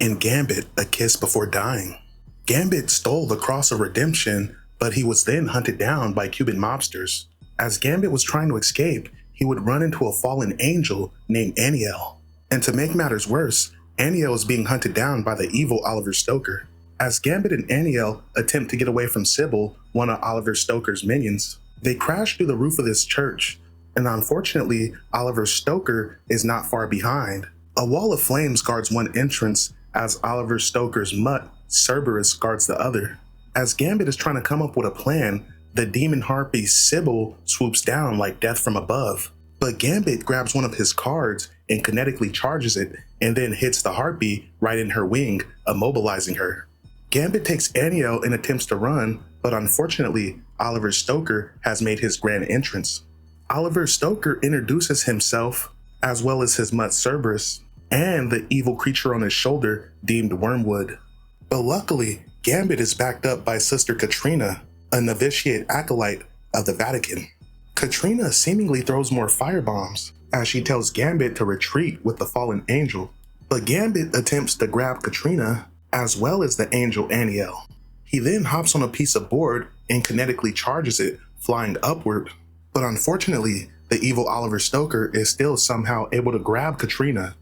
In Gambit, A Kiss Before Dying, Gambit stole the Cross of Redemption, but he was then hunted down by Cuban mobsters. As Gambit was trying to escape, he would run into a fallen angel named Aniel. And to make matters worse, Aniel is being hunted down by the evil Oliver Stoker. As Gambit and Aniel attempt to get away from Sybil, one of Oliver Stoker's minions, they crash through the roof of this church, and unfortunately, Oliver Stoker is not far behind. A wall of flames guards one entrance as Oliver Stoker's mutt, Cerberus, guards the other. As Gambit is trying to come up with a plan, the demon harpy Sybil swoops down like death from above. But Gambit grabs one of his cards and kinetically charges it and then hits the harpy right in her wing, immobilizing her. Gambit takes Aniel and attempts to run, but unfortunately, Oliver Stoker has made his grand entrance. Oliver Stoker introduces himself, as well as his mutt Cerberus, and the evil creature on his shoulder deemed Wormwood. But luckily, Gambit is backed up by Sister Katrina, a novitiate acolyte of the Vatican. Katrina seemingly throws more firebombs as she tells Gambit to retreat with the fallen angel. But Gambit attempts to grab Katrina as well as the angel Aniel. He then hops on a piece of board and kinetically charges it, flying upward. But unfortunately, the evil Oliver Stoker is still somehow able to grab Katrina.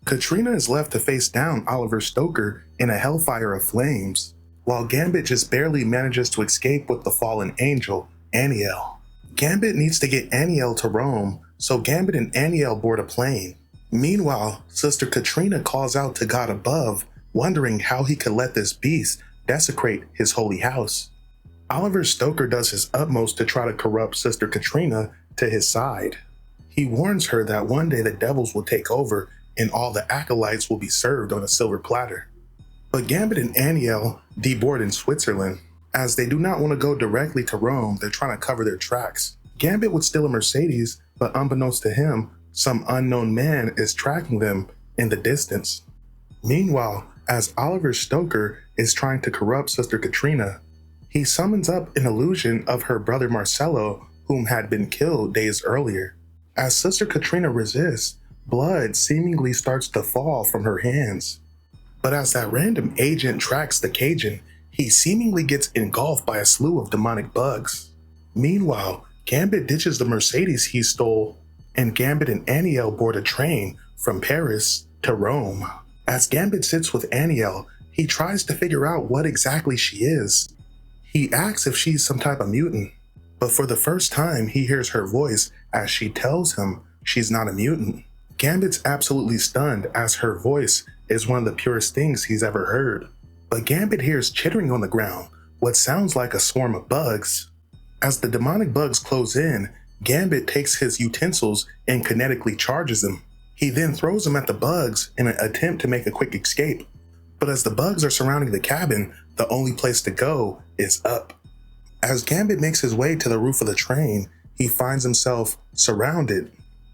Katrina is left to face down Oliver Stoker in a hellfire of flames, while Gambit just barely manages to escape with the fallen angel, Aniel. Gambit needs to get Aniel to Rome, so Gambit and Aniel board a plane. Meanwhile, Sister Katrina calls out to God above, wondering how he could let this beast desecrate his holy house. Oliver Stoker does his utmost to try to corrupt Sister Katrina to his side. He warns her that one day the devils will take over and all the acolytes will be served on a silver platter. But Gambit and Aniel deboard in Switzerland. As they do not want to go directly to Rome, they're trying to cover their tracks. Gambit would steal a Mercedes, but unbeknownst to him, some unknown man is tracking them in the distance. Meanwhile, as Oliver Stoker is trying to corrupt Sister Katrina, he summons up an illusion of her brother Marcello, whom had been killed days earlier. As Sister Katrina resists, blood seemingly starts to fall from her hands. But as that random agent tracks the Cajun, he seemingly gets engulfed by a slew of demonic bugs. Meanwhile, Gambit ditches the Mercedes he stole, and Gambit and Aniel board a train from Paris to Rome. As Gambit sits with Aniel, he tries to figure out what exactly she is. He asks if she's some type of mutant, but for the first time he hears her voice as she tells him she's not a mutant. Gambit's absolutely stunned as her voice is one of the purest things he's ever heard. But Gambit hears chittering on the ground, what sounds like a swarm of bugs. As the demonic bugs close in, Gambit takes his utensils and kinetically charges them. He then throws them at the bugs in an attempt to make a quick escape. But as the bugs are surrounding the cabin, the only place to go is up. As Gambit makes his way to the roof of the train, he finds himself surrounded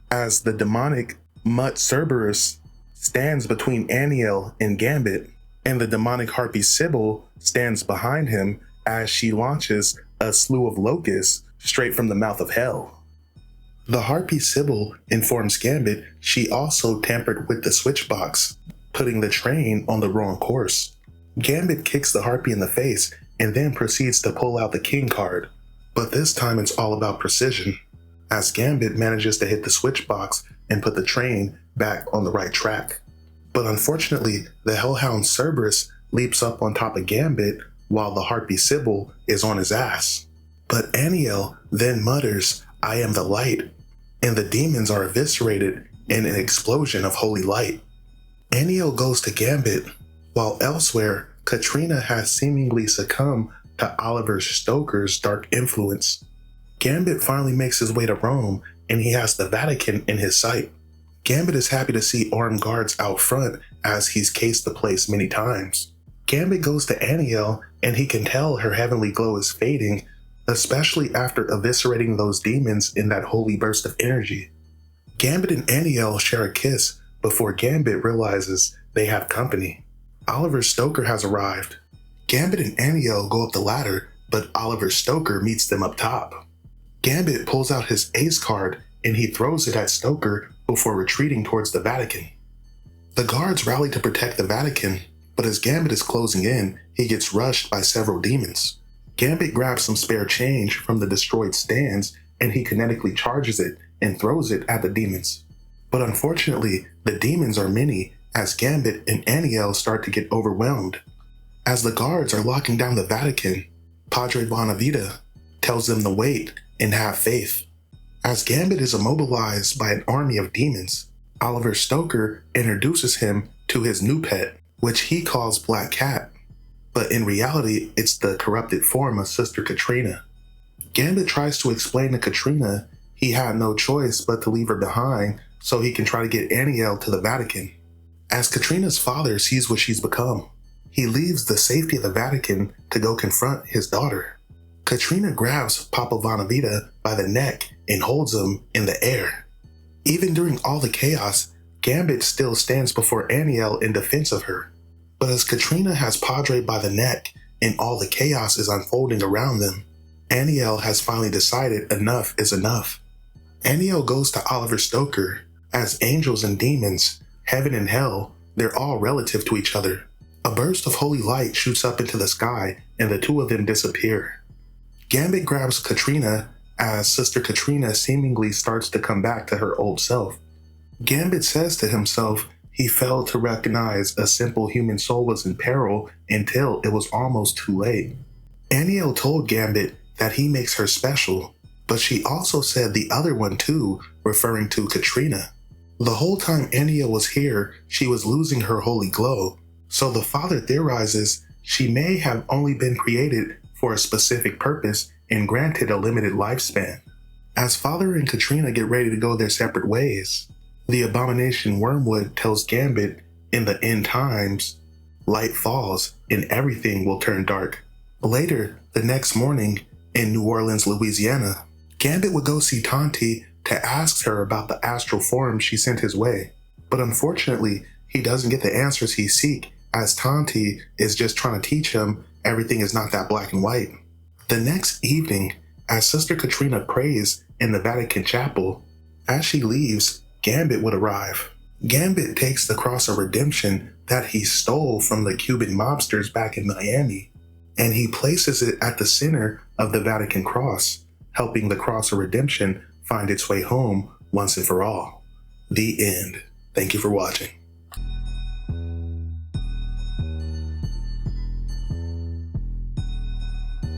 as the demonic mutt Cerberus stands between Aniel and Gambit, and the demonic harpy Sybil stands behind him as she launches a slew of locusts straight from the mouth of hell. The harpy Sybil informs Gambit she also tampered with the switchbox, putting the train on the wrong course. Gambit kicks the harpy in the face and then proceeds to pull out the king card, but this time it's all about precision, as Gambit manages to hit the switchbox and put the train back on the right track. But unfortunately, the hellhound Cerberus leaps up on top of Gambit while the harpy Sybil is on his ass. But Aniel then mutters, "I am the light," and the demons are eviscerated in an explosion of holy light. Aniel goes to Gambit, while elsewhere, Katrina has seemingly succumbed to Oliver Stoker's dark influence. Gambit finally makes his way to Rome, and he has the Vatican in his sight. Gambit is happy to see armed guards out front as he's cased the place many times. Gambit goes to Aniel, and he can tell her heavenly glow is fading, especially after eviscerating those demons in that holy burst of energy. Gambit and Aniel share a kiss before Gambit realizes they have company. Oliver Stoker has arrived. Gambit and Aniel go up the ladder, but Oliver Stoker meets them up top. Gambit pulls out his ace card and he throws it at Stoker before retreating towards the Vatican. The guards rally to protect the Vatican, but as Gambit is closing in, he gets rushed by several demons. Gambit grabs some spare change from the destroyed stands and he kinetically charges it and throws it at the demons. But unfortunately, the demons are many as Gambit and Aniel start to get overwhelmed. As the guards are locking down the Vatican, Padre Bonavita tells them to wait and have faith. As Gambit is immobilized by an army of demons, Oliver Stoker introduces him to his new pet, which he calls Black Cat. But in reality, it's the corrupted form of Sister Katrina. Gambit tries to explain to Katrina he had no choice but to leave her behind so he can try to get Aniel to the Vatican. As Katrina's father sees what she's become, he leaves the safety of the Vatican to go confront his daughter. Katrina grabs Papa Bonavita by the neck and holds him in the air. Even during all the chaos, Gambit still stands before Aniel in defense of her. But as Katrina has Padre by the neck and all the chaos is unfolding around them, Aniel has finally decided enough is enough. Aniel goes to Oliver Stoker. As angels and demons, heaven and hell, they're all relative to each other. A burst of holy light shoots up into the sky and the two of them disappear. Gambit grabs Katrina as Sister Katrina seemingly starts to come back to her old self. Gambit says to himself he failed to recognize a simple human soul was in peril until it was almost too late. Aniel told Gambit that he makes her special, but she also said the other one too, referring to Katrina. The whole time Aniel was here, she was losing her holy glow, so the father theorizes she may have only been created for a specific purpose and granted a limited lifespan. As Father and Katrina get ready to go their separate ways, the abomination Wormwood tells Gambit in the end times, light falls and everything will turn dark. Later, the next morning, in New Orleans, Louisiana, Gambit would go see Tanti to ask her about the astral form she sent his way. But unfortunately, he doesn't get the answers he seeks, as Tanti is just trying to teach him everything is not that black and white. The next evening, as Sister Katrina prays in the Vatican chapel, as she leaves, Gambit would arrive. Gambit takes the cross of redemption that he stole from the Cuban mobsters back in Miami, and he places it at the center of the Vatican cross, helping the cross of redemption find its way home once and for all. The end. Thank you for watching.